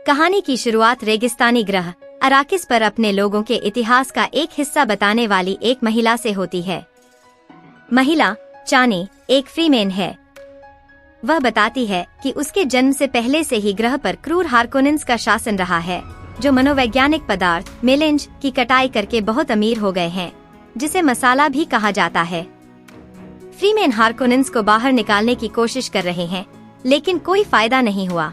कहानी की शुरुआत रेगिस्तानी ग्रह अराकिस पर अपने लोगों के इतिहास का एक हिस्सा बताने वाली एक महिला से होती है। महिला चानी एक फ्रीमेन है। वह बताती है कि उसके जन्म से पहले से ही ग्रह पर क्रूर हार्कोनिन्स का शासन रहा है, जो मनोवैज्ञानिक पदार्थ मेलेंज की कटाई करके बहुत अमीर हो गए हैं, जिसे मसाला भी कहा जाता है। फ्रीमेन हार्कोनिन्स को बाहर निकालने की कोशिश कर रहे हैं, लेकिन कोई फायदा नहीं हुआ।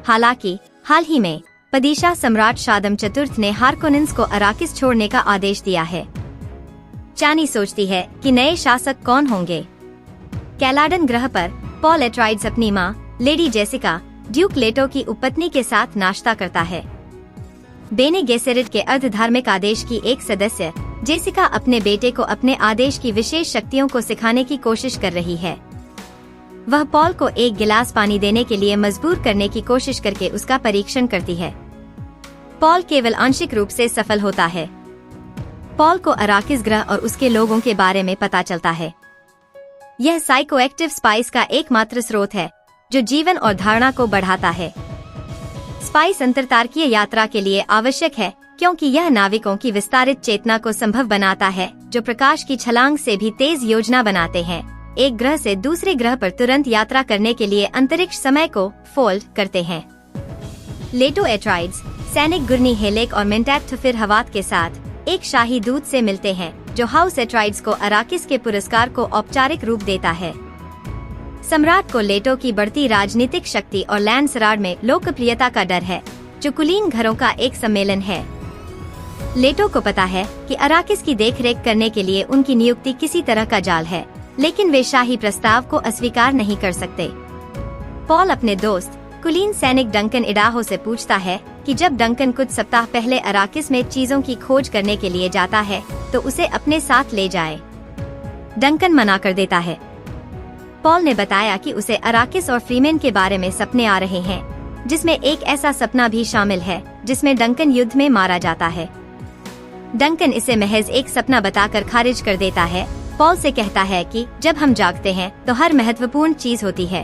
हालांकि हाल ही में पदीशा सम्राट शादम चतुर्थ ने हार्कोनिन्स को अराकिस छोड़ने का आदेश दिया है। चानी सोचती है कि नए शासक कौन होंगे। कैलाडन ग्रह पर पॉल एट्राइड्स अपनी मां लेडी जेसिका ड्यूक लेटो की उपपत्नी के साथ नाश्ता करता है। बेने गेसेरिट के अर्धधार्मिक आदेश की एक सदस्य जेसिका अपने बेटे को अपने आदेश की विशेष शक्तियों को सिखाने की कोशिश कर रही है। वह पॉल को एक गिलास पानी देने के लिए मजबूर करने की कोशिश करके उसका परीक्षण करती है। पॉल केवल आंशिक रूप से सफल होता है। पॉल को अराकिस ग्रह और उसके लोगों के बारे में पता चलता है। यह साइकोएक्टिव स्पाइस का एकमात्र स्रोत है जो जीवन और धारणा को बढ़ाता है। स्पाइस अंतरतारकीय यात्रा के लिए आवश्यक है क्योंकि यह नाविकों की विस्तारित चेतना को संभव बनाता है, जो प्रकाश की छलांग से भी तेज योजना बनाते हैं, एक ग्रह से दूसरे ग्रह पर तुरंत यात्रा करने के लिए अंतरिक्ष समय को फोल्ड करते हैं। लेटो एट्राइड्स सैनिक गुर्नी हेलेक और मेंटैट फिर हवात के साथ एक शाही दूत से मिलते हैं, जो हाउस एट्राइड्स को अराकिस के पुरस्कार को औपचारिक रूप देता है। सम्राट को लेटो की बढ़ती राजनीतिक शक्ति और लैंडसराड में लोकप्रियता का डर है, जो कुलीन घरों का एक सम्मेलन है। लेटो को पता है कि अराकिस की देखरेख करने के लिए उनकी नियुक्ति किसी तरह का जाल है, लेकिन वे शाही प्रस्ताव को अस्वीकार नहीं कर सकते। पॉल अपने दोस्त कुलीन सैनिक डंकन इडाहो से पूछता है कि जब डंकन कुछ सप्ताह पहले अराकिस में चीजों की खोज करने के लिए जाता है तो उसे अपने साथ ले जाए। डंकन मना कर देता है। पॉल ने बताया कि उसे अराकिस और फ्रीमेन के बारे में सपने आ रहे हैं, जिसमें एक ऐसा सपना भी शामिल है जिसमें डंकन युद्ध में मारा जाता है। डंकन इसे महज एक सपना बताकर खारिज कर देता है। पॉल से कहता है कि जब हम जागते हैं तो हर महत्वपूर्ण चीज होती है।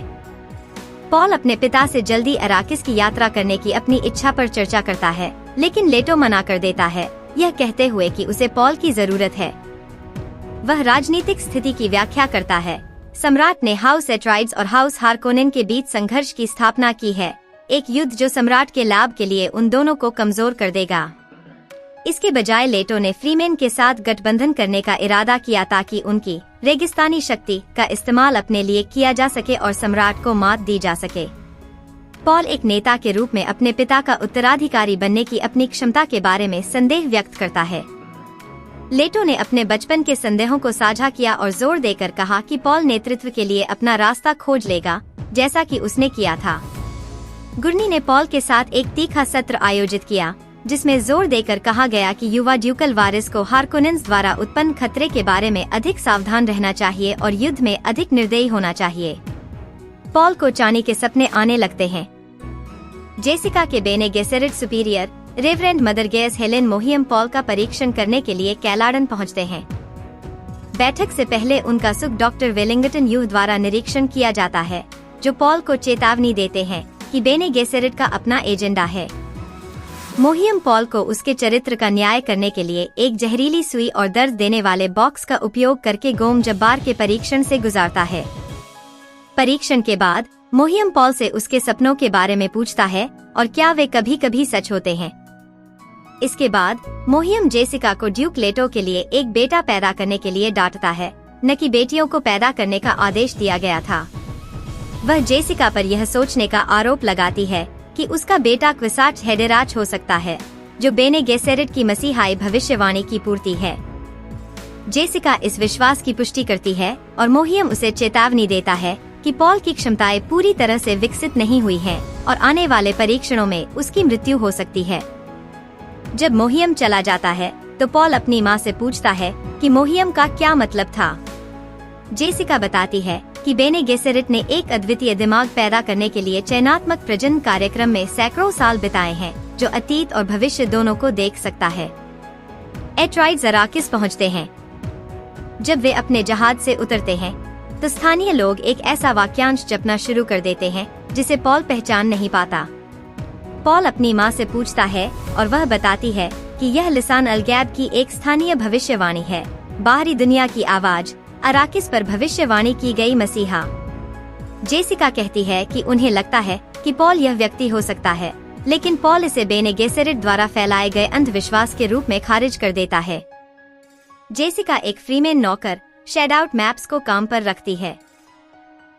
पॉल अपने पिता से जल्दी अराकिस की यात्रा करने की अपनी इच्छा पर चर्चा करता है, लेकिन लेटो मना कर देता है, यह कहते हुए कि उसे पॉल की जरूरत है। वह राजनीतिक स्थिति की व्याख्या करता है। सम्राट ने हाउस एट्राइड्स और हाउस हार्कोनिन के बीच संघर्ष की स्थापना की है, एक युद्ध जो सम्राट के लाभ के लिए उन दोनों को कमजोर कर देगा। इसके बजाय लेटो ने फ्रीमेन के साथ गठबंधन करने का इरादा किया ताकि उनकी रेगिस्तानी शक्ति का इस्तेमाल अपने लिए किया जा सके और सम्राट को मात दी जा सके। पॉल एक नेता के रूप में अपने पिता का उत्तराधिकारी बनने की अपनी क्षमता के बारे में संदेह व्यक्त करता है। लेटो ने अपने बचपन के संदेहों को साझा किया और जोर देकर कहा कि पॉल नेतृत्व के लिए अपना रास्ता खोज लेगा, जैसा कि उसने किया था। गुर्नी ने पॉल के साथ एक तीखा सत्र आयोजित किया, जिसमें जोर देकर कहा गया कि युवा ड्यूकल वारिस को हार्कोनिन्स द्वारा उत्पन्न खतरे के बारे में अधिक सावधान रहना चाहिए और युद्ध में अधिक निर्दयी होना चाहिए। पॉल को चानी के सपने आने लगते हैं। जेसिका के Bene Gesserit superior reverend mother Gaius Helen Mohiam Paul का परीक्षण करने के लिए कैलाडन पहुंचते हैं। बैठक से पहले उनका सुख डॉक्टर वेलिंगटन यूह द्वारा निरीक्षण किया जाता है, जो पॉल को चेतावनी देते हैं कि बेने गेसेरिट का अपना एजेंडा है। मोहियम पॉल को उसके चरित्र का न्याय करने के लिए एक जहरीली सुई और दर्द देने वाले बॉक्स का उपयोग करके गोम जब्बार के परीक्षण से गुजारता है। परीक्षण के बाद मोहियम पॉल से उसके सपनों के बारे में पूछता है और क्या वे कभी कभी सच होते हैं। इसके बाद मोहियम जेसिका को ड्यूक लेटो के लिए एक बेटा पैदा करने के लिए डांटता है, न कि बेटियों को पैदा करने का आदेश दिया गया था। वह जेसिका पर यह सोचने का आरोप लगाती है कि उसका बेटा क्विसाट हेडेराच हो सकता है, जो बेने गेसेरिट की मसीहाई भविष्यवाणी की पूर्ति है। जेसिका इस विश्वास की पुष्टि करती है और मोहियम उसे चेतावनी देता है कि पॉल की क्षमताएं पूरी तरह से विकसित नहीं हुई हैं और आने वाले परीक्षणों में उसकी मृत्यु हो सकती है। जब मोहियम चला जाता है तो पॉल अपनी मां से पूछता है कि मोहियम का क्या मतलब था। जेसिका बताती है कि बेने गेसेरिट ने एक अद्वितीय दिमाग पैदा करने के लिए चयनात्मक प्रजनन कार्यक्रम में सैकड़ों साल बिताए हैं, जो अतीत और भविष्य दोनों को देख सकता है। एट्राइड्स अराकिस पहुंचते हैं। जब वे अपने जहाज से उतरते हैं तो स्थानीय लोग एक ऐसा वाक्यांश जपना शुरू कर देते हैं जिसे पॉल पहचान नहीं पाता। पॉल अपनी माँ से पूछता है और वह बताती है कि यह लिसान अल गैब की एक स्थानीय भविष्यवाणी है, बाहरी दुनिया की आवाज, अराकिस पर भविष्यवाणी की गई मसीहा। जेसिका कहती है कि उन्हें लगता है कि पॉल यह व्यक्ति हो सकता है, लेकिन पॉल इसे बेने गेसेरिट द्वारा फैलाए गए अंधविश्वास के रूप में खारिज कर देता है। जेसिका एक फ्रीमेन नौकर शेडआउट मैप्स को काम पर रखती है।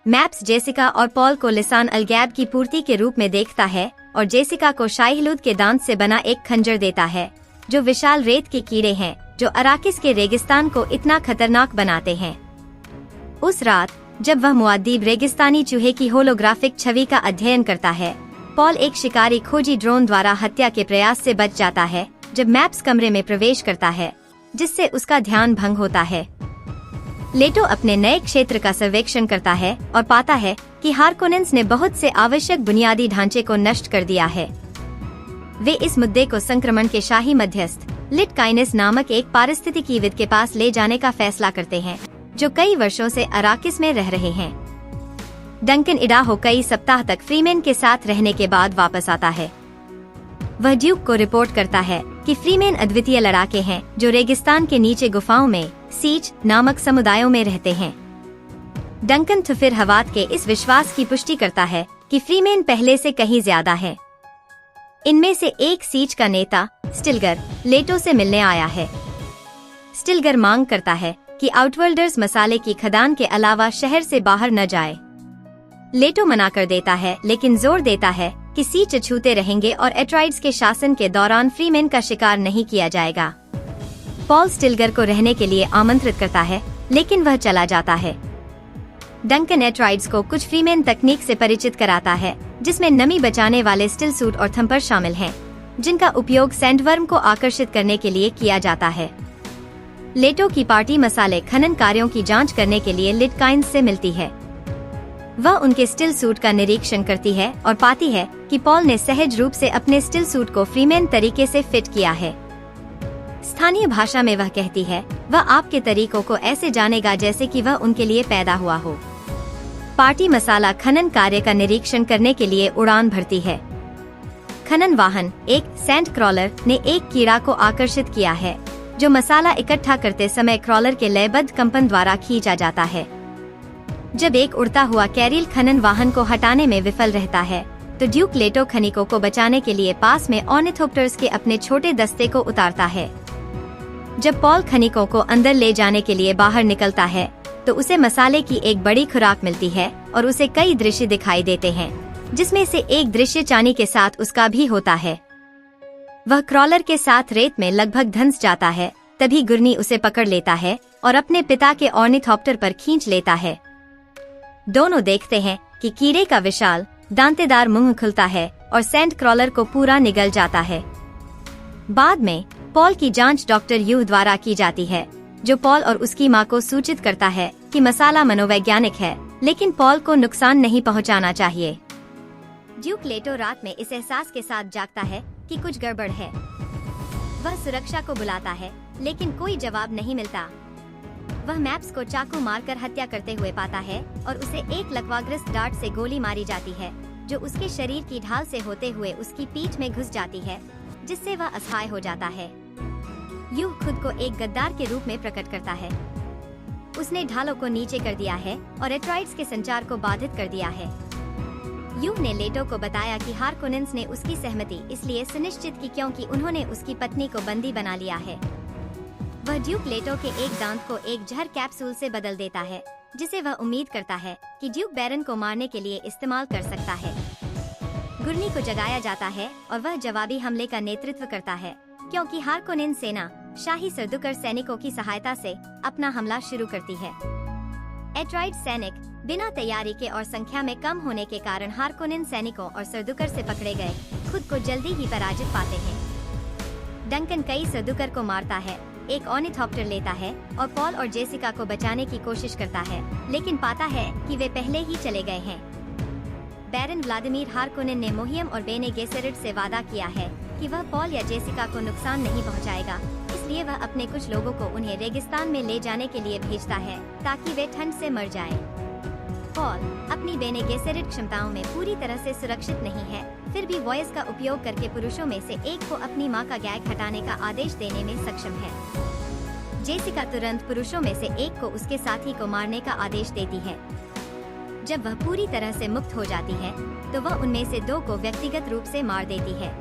मैप्स जेसिका और पॉल को लिसान अल गैब की पूर्ति के रूप में देखता है और जेसिका को शाहीलूद के दांत से बना एक खंजर देता है, जो विशाल रेत के कीड़े हैं जो अराकिस के रेगिस्तान को इतना खतरनाक बनाते हैं। उस रात जब वह मुअद्दिब रेगिस्तानी चूहे की होलोग्राफिक छवि का अध्ययन करता है, पॉल एक शिकारी खोजी ड्रोन द्वारा हत्या के प्रयास से बच जाता है जब मैप्स कमरे में प्रवेश करता है, जिससे उसका ध्यान भंग होता है। लेटो अपने नए क्षेत्र का सर्वेक्षण करता है और पाता है कि हार्कोनेंस ने बहुत से आवश्यक बुनियादी ढांचे को नष्ट कर दिया है। वे इस मुद्दे को संक्रमण के शाही मध्यस्थ लिटकाइनेस नामक एक पारिस्थितिकीविद के पास ले जाने का फैसला करते हैं, जो कई वर्षों से अराकिस में रह रहे हैं। डंकन इडाहो कई सप्ताह तक फ्रीमेन के साथ रहने के बाद वापस आता है। वह ड्यूक को रिपोर्ट करता है कि फ्रीमेन अद्वितीय लड़ाके हैं जो रेगिस्तान के नीचे गुफाओं में सीच नामक समुदायों में रहते हैं। डंकन फिर हवात के इस विश्वास की पुष्टि करता है कि फ्रीमेन पहले से कहीं ज्यादा है। इनमें से एक सीच का नेता स्टिलगर लेटो से मिलने आया है। स्टिलगर मांग करता है कि आउटवर्ल्डर्स मसाले की खदान के अलावा शहर से बाहर न जाए। लेटो मना कर देता है, लेकिन जोर देता है कि सीच छूते रहेंगे और एट्राइड्स के शासन के दौरान फ्रीमेन का शिकार नहीं किया जाएगा। पॉल स्टिलगर को रहने के लिए आमंत्रित करता है, लेकिन वह चला जाता है। डंकन एट्राइड्स को कुछ फ्रीमेन तकनीक से परिचित कराता है, जिसमें नमी बचाने वाले स्टिल सूट और थंपर शामिल हैं, जिनका उपयोग सैंडवर्म को आकर्षित करने के लिए किया जाता है। लेटो की पार्टी मसाले खनन कार्यों की जांच करने के लिए लिटकाइंस से मिलती है। वह उनके स्टिल सूट का निरीक्षण करती है और पाती है कि पॉल ने सहज रूप से अपने स्टिल सूट को फ्रीमेन तरीके से फिट किया है। स्थानीय भाषा में वह कहती है, वह आपके तरीकों को ऐसे जानेगा जैसे कि वह उनके लिए पैदा हुआ हो। पार्टी मसाला खनन कार्य का निरीक्षण करने के लिए उड़ान भरती है। खनन वाहन एक सैंड क्रॉलर ने एक कीड़ा को आकर्षित किया है, जो मसाला इकट्ठा करते समय क्रॉलर के लयबद्ध कंपन द्वारा खींचा जाता है। जब एक उड़ता हुआ कैरिल खनन वाहन को हटाने में विफल रहता है, तो ड्यूक लेटो खनिकों को बचाने के लिए पास में ऑर्निथोप्टर्स के अपने छोटे दस्ते को उतारता है। जब पॉल खनिकों को अंदर ले जाने के लिए बाहर निकलता है, तो उसे मसाले की एक बड़ी खुराक मिलती है और उसे कई दृश्य दिखाई देते हैं, जिसमें से एक दृश्य चानी के साथ उसका भी होता है। वह क्रॉलर के साथ रेत में लगभग धंस जाता है, तभी गुर्नी उसे पकड़ लेता है और अपने पिता के ऑर्निथोप्टर पर खींच लेता है। दोनों देखते हैं कि कीड़े का विशाल दांतेदार मुंह खुलता है और सैंड क्रॉलर को पूरा निगल जाता है। बाद में पॉल की जांच डॉक्टर यू द्वारा की जाती है, जो पॉल और उसकी मां को सूचित करता है कि मसाला मनोवैज्ञानिक है, लेकिन पॉल को नुकसान नहीं पहुंचाना चाहिए। ड्यूक लेटो रात में इस एहसास के साथ जागता है कि कुछ गड़बड़ है। वह सुरक्षा को बुलाता है, लेकिन कोई जवाब नहीं मिलता। वह मैप्स को चाकू मारकर हत्या करते हुए पाता है और उसे एक लकवाग्रस्त डार्ट से गोली मारी जाती है, जो उसके शरीर की ढाल से होते हुए उसकी पीठ में घुस जाती है, जिससे वह असहाय हो जाता है। यू खुद को एक गद्दार के रूप में प्रकट करता है। उसने ढालों को नीचे कर दिया है और एट्राइड्स के संचार को बाधित कर दिया है। यू ने लेटो को बताया कि हार्कोनेंस ने उसकी सहमति इसलिए सुनिश्चित की क्योंकि उन्होंने उसकी पत्नी को बंदी बना लिया है। वह ड्यूक लेटो के एक दांत को एक जहर कैप्सूल से बदल देता है, जिसे वह उम्मीद करता है कि ड्यूक बैरन को मारने के लिए इस्तेमाल कर सकता है। गुर्नी को जगाया जाता है और वह जवाबी हमले का नेतृत्व करता है, क्योंकि हार्कोनेन सेना शाही सर्दुकर सैनिकों की सहायता से अपना हमला शुरू करती है। एट्राइड सैनिक बिना तैयारी के और संख्या में कम होने के कारण हार्कोनेन सैनिकों और सर्दुकर से पकड़े गए खुद को जल्दी ही पराजित पाते हैं। डंकन कई सर्दुकर को मारता है, एक ऑर्निथोप्टर लेता है और पॉल और जेसिका को बचाने की कोशिश करता है, लेकिन पाता है कि वे पहले ही चले गए हैं। बैरन व्लादिमीर हार्कोनेन ने मोहियम और बेने गेसेरिट से वादा किया है कि वह पॉल या जेसिका को नुकसान नहीं पहुंचाएगा, इसलिए वह अपने कुछ लोगों को उन्हें रेगिस्तान में ले जाने के लिए भेजता है ताकि वे ठंड से मर जाएं। पॉल अपनी बेने गेसेरिट क्षमताओं में पूरी तरह से सुरक्षित नहीं है, फिर भी वॉयस का उपयोग करके पुरुषों में से एक को अपनी मां का गैग हटाने का आदेश देने में सक्षम है। जेसिका तुरंत पुरुषों में से एक को उसके साथी को मारने का आदेश देती है। जब वह पूरी तरह से मुक्त हो जाती है तो वह उनमें से 2 को व्यक्तिगत रूप से मार देती है।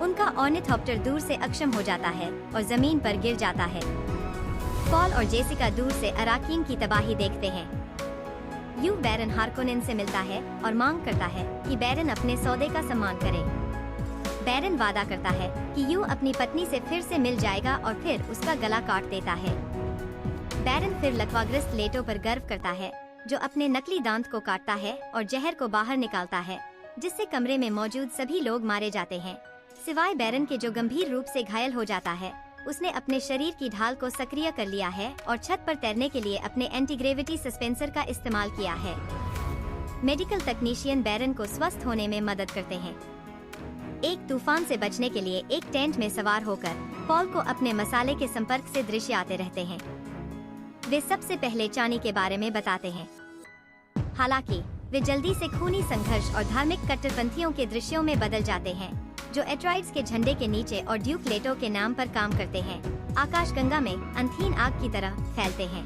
उनका ऑर्निथॉप्टर दूर से अक्षम हो जाता है और जमीन पर गिर जाता है। पॉल और जेसिका दूर से अराकीन की तबाही देखते हैं। यू बैरन हार्कोनेन से मिलता है और मांग करता है कि बैरन अपने सौदे का सम्मान करे। बैरन वादा करता है कि यू अपनी पत्नी से फिर से मिल जाएगा और फिर उसका गला काट देता है। बैरन फिर लकवाग्रस्त लेटो पर गर्व करता है, जो अपने नकली दांत को काटता है और जहर को बाहर निकालता है, जिससे कमरे में मौजूद सभी लोग मारे जाते हैं, सिवाय बैरन के जो गंभीर रूप से घायल हो जाता है। उसने अपने शरीर की ढाल को सक्रिय कर लिया है और छत पर तैरने के लिए अपने एंटीग्रेविटी सस्पेंसर का इस्तेमाल किया है। मेडिकल तकनीशियन बैरन को स्वस्थ होने में मदद करते हैं। एक तूफान से बचने के लिए एक टेंट में सवार होकर पॉल को अपने मसाले के संपर्क से दृश्य आते रहते हैं। वे सबसे पहले चानी के बारे में बताते हैं। हालांकि वे जल्दी से खूनी संघर्ष और धार्मिक कट्टरपंथियों के दृश्यों में बदल जाते हैं, जो एट्राइड्स के झंडे के नीचे और ड्यूक लेटो के नाम पर काम करते हैं, आकाशगंगा में अनथीन आग की तरह फैलते हैं।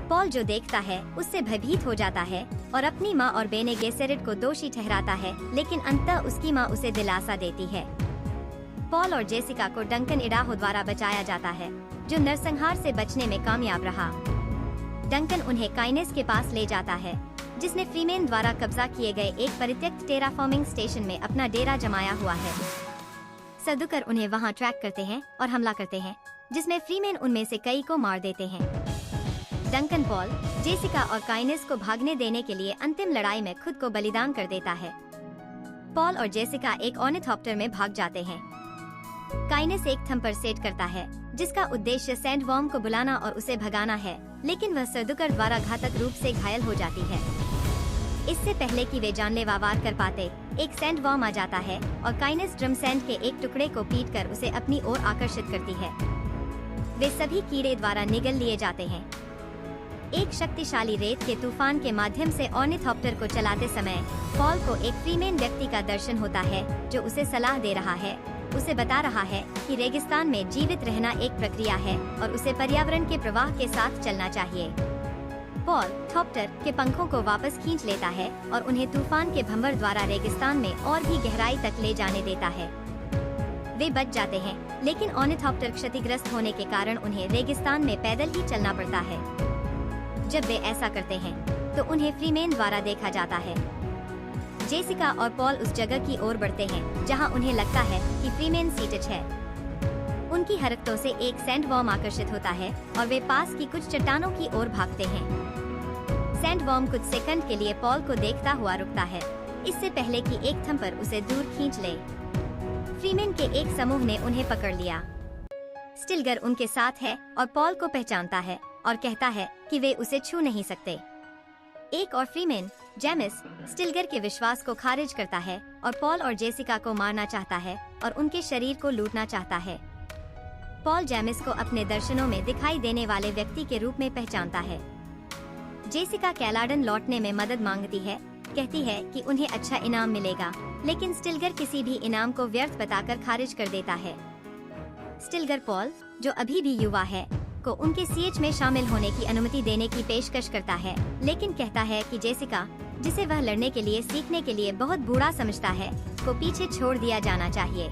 पॉल जो देखता है उससे भयभीत हो जाता है और अपनी मां और बेने गेसेरिट को दोषी ठहराता है, लेकिन अंततः उसकी मां उसे दिलासा देती है। पॉल और जेसिका को डंकन इडाहो द्वारा बचाया जाता है, जो नरसंहार से बचने में कामयाब रहा। डंकन उन्हें काइनेस के पास ले जाता है, जिसने फ्रीमेन द्वारा कब्जा किए गए एक परित्यक्त टेराफॉर्मिंग स्टेशन में अपना डेरा जमाया हुआ है। सदुकर उन्हें वहां ट्रैक करते हैं और हमला करते हैं, जिसमें फ्रीमेन उनमें से कई को मार देते हैं। डंकन पॉल, जेसिका और काइनेस को भागने देने के लिए अंतिम लड़ाई में खुद को बलिदान कर देता है। पॉल और जेसिका एक ऑर्निथॉप्टर में भाग जाते हैं। काइनेस एक थंपर सेट करता है, जिसका उद्देश्य सैंडवॉर्म को बुलाना और उसे भगाना है, लेकिन वह सर्दुकर द्वारा घातक रूप से घायल हो जाती है। इससे पहले कि वे जानलेवा वार कर पाते, एक सैंडवॉर्म आ जाता है और काइनेस ड्रम सैंड के एक टुकड़े को पीटकर उसे अपनी ओर आकर्षित करती है। वे सभी कीड़े द्वारा निगल लिए जाते हैं। एक शक्तिशाली रेत के तूफान के माध्यम से ऑर्निथॉप्टर को चलाते समय पॉल को एक फ्रीमेन व्यक्ति का दर्शन होता है, जो उसे सलाह दे रहा है। उसे बता रहा है कि रेगिस्तान में जीवित रहना एक प्रक्रिया है और उसे पर्यावरण के प्रवाह के साथ चलना चाहिए। पॉल थॉप्टर के पंखों को वापस खींच लेता है और उन्हें तूफान के भंवर द्वारा रेगिस्तान में और भी गहराई तक ले जाने देता है। वे बच जाते हैं, लेकिन ऑर्निथॉप्टर क्षतिग्रस्त होने के कारण उन्हें रेगिस्तान में पैदल ही चलना पड़ता है। जब वे ऐसा करते हैं तो उन्हें फ्रीमेन द्वारा देखा जाता है। जेसिका और पॉल उस जगह की ओर बढ़ते हैं जहां उन्हें लगता है कि फ्रीमेन सीटेज है। उनकी हरकतों से एक सैंडवॉर्म आकर्षित होता है और वे पास की कुछ चट्टानों की ओर भागते हैं। सैंडवॉर्म कुछ सेकंड के लिए पॉल को देखता हुआ रुकता है, इससे पहले कि एक थंपर उसे दूर खींच ले। फ्रीमेन के एक समूह ने उन्हें पकड़ लिया। स्टिलगर उनके साथ है और पॉल को पहचानता है और कहता है कि वे उसे छू नहीं सकते। एक और फ्रीमेन, जेमिस, स्टिलगर के विश्वास को खारिज करता है और पॉल और जेसिका को मारना चाहता है और उनके शरीर को लूटना चाहता है। पॉल जेमिस को अपने दर्शनों में दिखाई देने वाले व्यक्ति के रूप में पहचानता है। जेसिका कैलाडन लौटने में मदद मांगती है, कहती है कि उन्हें अच्छा इनाम मिलेगा, लेकिन स्टिलगर किसी भी इनाम को व्यर्थ बताकर खारिज कर देता है। स्टिलगर पॉल, जो अभी भी युवा है, को उनके सीएच में शामिल होने की अनुमति देने की पेशकश करता है, लेकिन कहता है कि जेसिका, जिसे वह लड़ने के लिए सीखने के लिए बहुत बूढ़ा समझता है, को पीछे छोड़ दिया जाना चाहिए।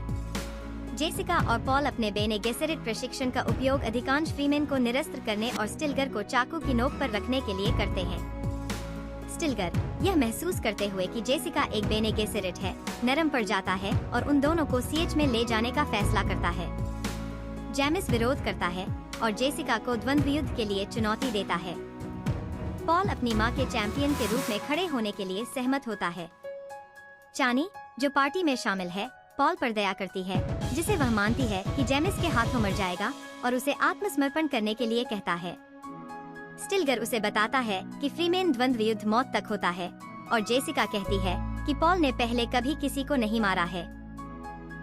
जेसिका और पॉल अपने बेने गेसेरिट प्रशिक्षण का उपयोग अधिकांश फ्रीमेन को निरस्त करने और स्टिलगर को चाकू की नोक पर रखने के लिए करते हैं। स्टिलगर, यह महसूस करते हुए कि जेसिका एक बेने गेसेरिट है, नरम पड़ जाता है और उन दोनों को सीएच में ले जाने का फैसला करता है। जेमिस विरोध करता है और जेसिका को द्वंद्व युद्ध के लिए चुनौती देता है। पॉल अपनी मां के चैंपियन के रूप में खड़े होने के लिए सहमत होता है। चानी, जो पार्टी में शामिल है, पॉल पर दया करती है, जिसे वह मानती है कि जेमिस के हाथों मर जाएगा, और उसे आत्मसमर्पण करने के लिए कहता है। स्टिलगर उसे बताता है कि फ्रीमेन द्वंद्व युद्ध मौत तक होता है, और जेसिका कहती है कि पॉल ने पहले कभी किसी को नहीं मारा है।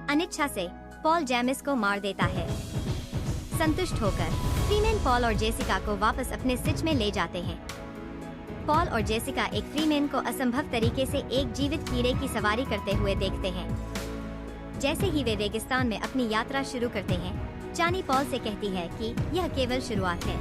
अनिच्छा से पॉल जेमिस को मार देता है। संतुष्ट होकर फ्रीमेन पॉल और जेसिका को वापस अपने सिच में ले जाते हैं। पॉल और जेसिका एक फ्रीमैन को असंभव तरीके से एक जीवित कीड़े की सवारी करते हुए देखते हैं। जैसे ही वे रेगिस्तान में अपनी यात्रा शुरू करते हैं, चानी पॉल से कहती है कि यह केवल शुरुआत है।